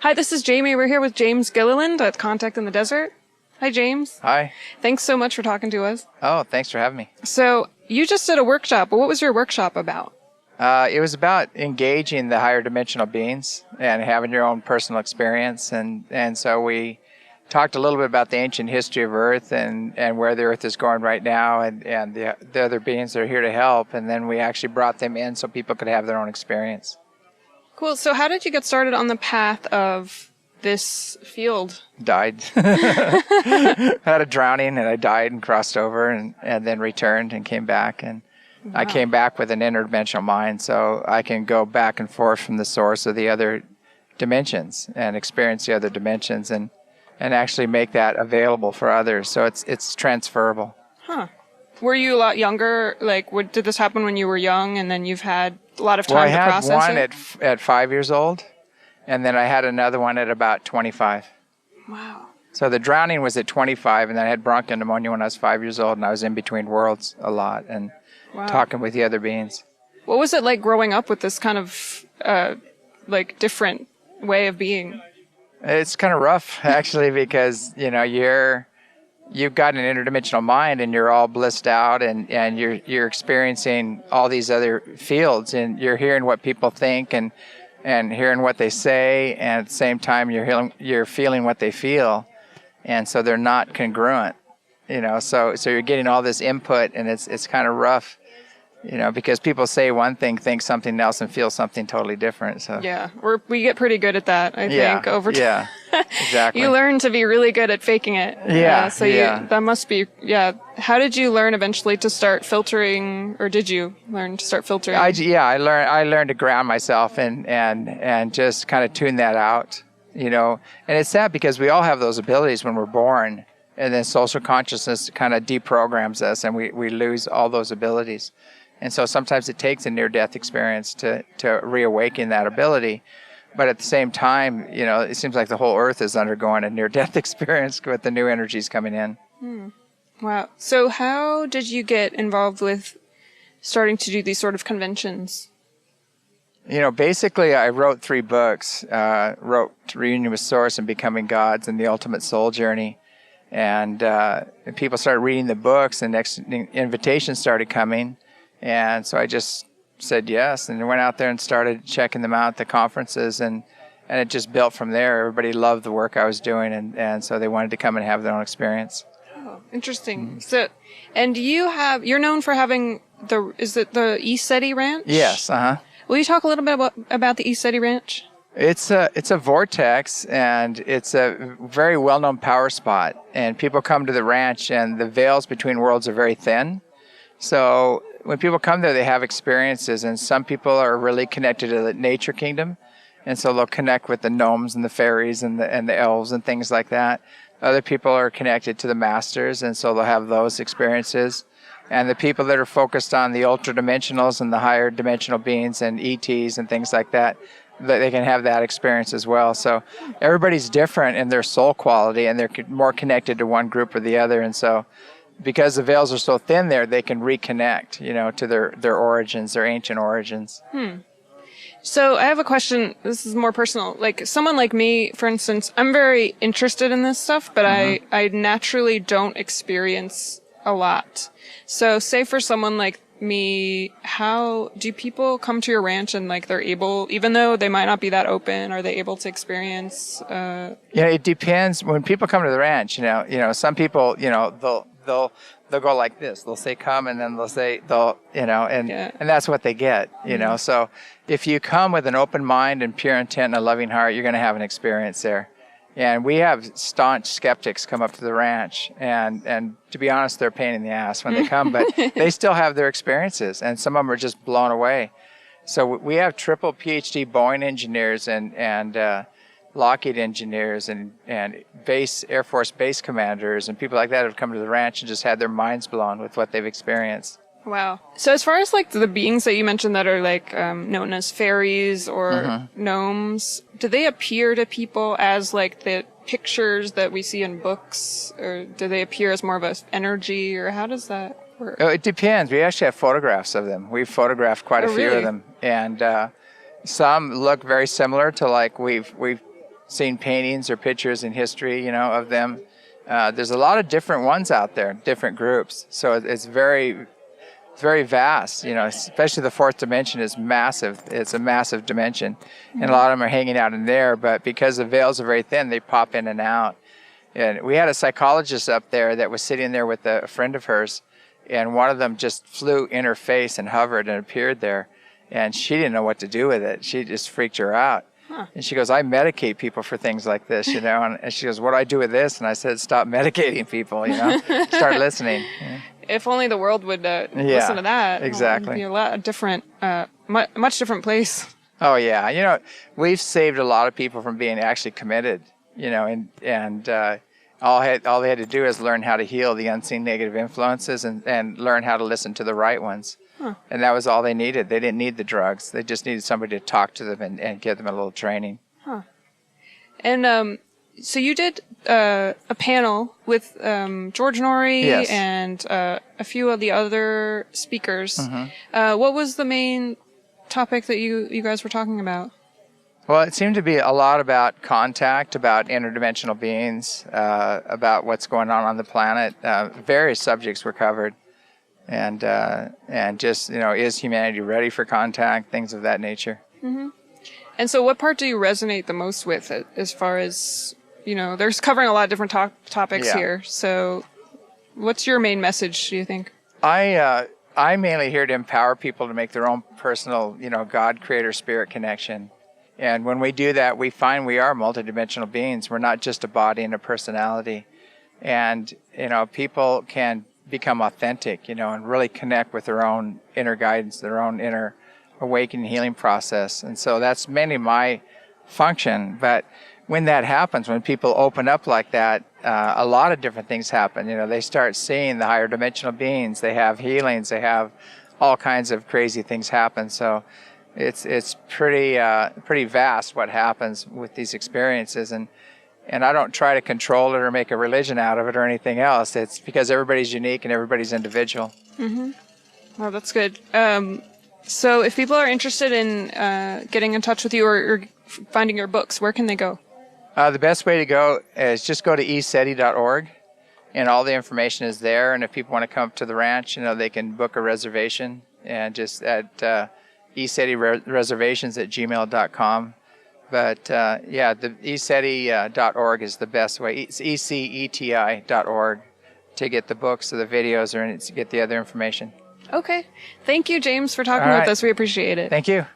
Hi, this is Jamie. We're here with James Gilliland at Contact in the Desert. Hi, James. Hi. Thanks so much for talking to us. Oh, thanks for having me. So, you just did a workshop. What was your workshop about? It was about engaging the higher dimensional beings and having your own personal experience. And so we talked a little bit about the ancient history of Earth and where the Earth is going right now and the other beings that are here to help. And then we actually brought them in so people could have their own experience. Cool. So how did you get started on the path of this field? Died. I had a drowning and I died and crossed over and then returned and came back. And wow. I came back with an interdimensional mind, so I can go back and forth from the source of the other dimensions and experience the other dimensions and actually make that available for others. So it's transferable. Huh. Were you a lot younger? Like, did this happen when you were young and then you've had a lot of time to process it? Well, I had one at 5 years old, and then I had another one at about 25. Wow. So the drowning was at 25, and then I had bronchial pneumonia when I was 5 years old, and I was in between worlds a lot and talking with the other beings. What was it like growing up with this kind of, different way of being? It's kind of rough, actually, because, you've got an interdimensional mind and you're all blissed out and you're experiencing all these other fields and you're hearing what people think and hearing what they say, and at the same time you're feeling what they feel, and so they're not congruent, so you're getting all this input, and it's kind of rough, because people say one thing, think something else, and feel something totally different. So yeah, we get pretty good at that, I think, over time. Yeah, exactly. You learn to be really good at faking it. Yeah. That must be, How did you learn eventually to start filtering, or did you learn to start filtering? I learned to ground myself and just kind of tune that out, And it's sad because we all have those abilities when we're born, and then social consciousness kind of deprograms us, and we lose all those abilities. And so sometimes it takes a near-death experience to reawaken that ability. But at the same time, it seems like the whole Earth is undergoing a near-death experience with the new energies coming in. Wow. So how did you get involved with starting to do these sort of conventions? Basically, I wrote 3 books. Wrote Reunion with Source and Becoming Gods and The Ultimate Soul Journey. And people started reading the books, and next invitations started coming. And so I just said yes, and went out there and started checking them out at the conferences, and it just built from there. Everybody loved the work I was doing, and so they wanted to come and have their own experience. Oh, interesting. So, and you're known for having is it the ECETI Ranch? Yes, Will you talk a little bit about the ECETI Ranch? It's a vortex, and it's a very well-known power spot, and people come to the ranch, and the veils between worlds are very thin. So when people come there, they have experiences, and some people are really connected to the nature kingdom, and so they'll connect with the gnomes and the fairies and the elves and things like that. Other people are connected to the masters, and so they'll have those experiences. And the people that are focused on the ultra-dimensionals and the higher dimensional beings and ETs and things like that, they can have that experience as well. So everybody's different in their soul quality, and they're more connected to one group or the other, and so because the veils are so thin there, they can reconnect, to their origins, their ancient origins. So I have a question. This is more personal. Like someone like me, for instance, I'm very interested in this stuff, but I naturally don't experience a lot. So say for someone like me, how do people come to your ranch and they're able, even though they might not be that open, are they able to experience? It depends. When people come to the ranch, some people, they'll go like this. They'll say come, and then they'll say and that's what they get, So if you come with an open mind and pure intent and a loving heart, you're going to have an experience there. And we have staunch skeptics come up to the ranch, and to be honest, they're a pain in the ass when they come, but they still have their experiences, and some of them are just blown away. So we have triple PhD Boeing engineers and Lockheed engineers and Air Force base commanders and people like that have come to the ranch and just had their minds blown with what they've experienced. Wow. So as far as the beings that you mentioned that are known as fairies or gnomes, do they appear to people as the pictures that we see in books, or do they appear as more of an energy, or how does that work? Oh, it depends. We actually have photographs of them. We've photographed quite a few of them, and some look very similar to we've seen paintings or pictures in history, of them. There's a lot of different ones out there, different groups. So it's very vast, especially the fourth dimension is massive. It's a massive dimension. And a lot of them are hanging out in there, but because the veils are very thin, they pop in and out. And we had a psychologist up there that was sitting there with a friend of hers, and one of them just flew in her face and hovered and appeared there. And she didn't know what to do with it. She just freaked her out. Huh. And she goes, I medicate people for things like this, and she goes, what do I do with this? And I said, stop medicating people, start listening. Yeah. If only the world would listen to that. Exactly. It would be a lot different, much different place. Oh, yeah. We've saved a lot of people from being actually committed, and all they had to do is learn how to heal the unseen negative influences and learn how to listen to the right ones. Huh. And that was all they needed. They didn't need the drugs. They just needed somebody to talk to them and give them a little training. Huh. And so you did a panel with George Norrie yes. and a few of the other speakers. Mm-hmm. What was the main topic that you guys were talking about? Well, it seemed to be a lot about contact, about interdimensional beings, about what's going on the planet. Various subjects were covered. And just, is humanity ready for contact, things of that nature. Mm-hmm. And so what part do you resonate the most with as far as, there's covering a lot of different topics here. So what's your main message, do you think? I'm mainly here to empower people to make their own personal, God, creator, spirit connection. And when we do that, we find we are multidimensional beings. We're not just a body and a personality. And, people can become authentic, and really connect with their own inner guidance, their own inner awakening healing process. And so that's mainly my function. But when that happens, when people open up like that, a lot of different things happen. They start seeing the higher dimensional beings. They have healings. They have all kinds of crazy things happen. So it's pretty vast what happens with these experiences. And I don't try to control it or make a religion out of it or anything else. It's because everybody's unique and everybody's individual. Mm-hmm. Well, that's good. So if people are interested in getting in touch with you or finding your books, where can they go? The best way to go is just go to ECETI.org, and all the information is there. And if people want to come up to the ranch, they can book a reservation and just at ECETI reservations@gmail.com. But, the ECETI.org is the best way. It's ECETI.org to get the books or the videos or to get the other information. Okay. Thank you, James, for talking with us. We appreciate it. Thank you.